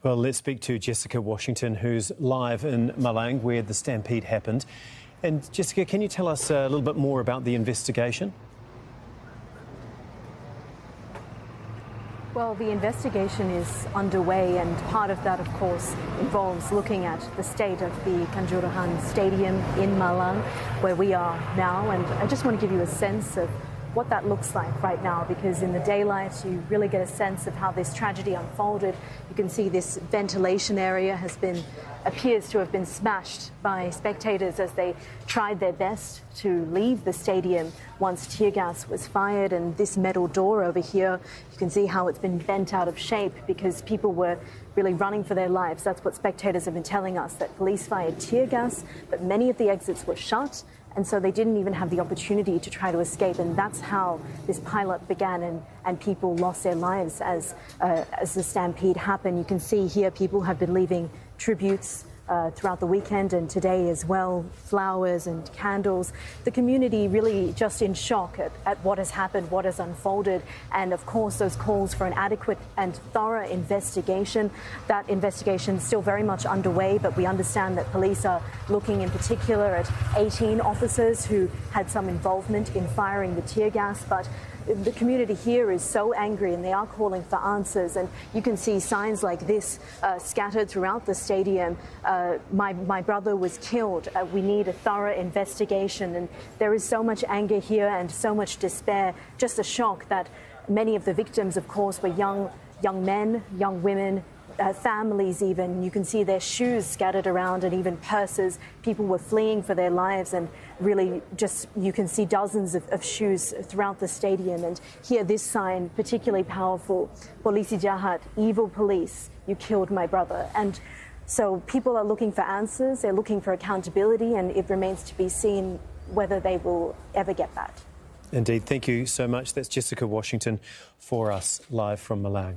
Well, let's speak to Jessica Washington, who's live in Malang, where the stampede happened. And Jessica, can you tell us a little bit more about the investigation? Well, the investigation is underway, and part of that, of course, involves looking at the state of the Kanjuruhan Stadium in Malang, where we are now. And I just want to give you a sense of what that looks like right now, because in the daylight you really get a sense of how this tragedy unfolded. You can see this ventilation area appears to have been smashed by spectators as they tried their best to leave the stadium once tear gas was fired. And this metal door over here, you can see how it's been bent out of shape because people were really running for their lives. That's what spectators have been telling us, that police fired tear gas, but many of the exits were shut, and so they didn't even have the opportunity to try to escape. And that's how this pileup began, and people lost their lives as the stampede happened. You can see here people have been leaving tributes throughout the weekend and today as well, flowers and candles. The community really just in shock at what has happened, what has unfolded, and of course those calls for an adequate and thorough investigation. That investigation is still very much underway, but we understand that police are looking in particular at 18 officers who had some involvement in firing the tear gas. But the community here is so angry, and they are calling for answers. And you can see signs like this scattered throughout the stadium. My brother was killed. We need a thorough investigation. And there is so much anger here and so much despair. Just a shock that many of the victims, of course, were young men, young women, families even. You can see their shoes scattered around and even purses. People were fleeing for their lives, and really just you can see dozens of shoes throughout the stadium. And here this sign, particularly powerful: Polisi jahat, evil police, you killed my brother. And so people are looking for answers, they're looking for accountability, and it remains to be seen whether they will ever get that. Indeed, thank you so much. That's Jessica Washington for us live from Malang.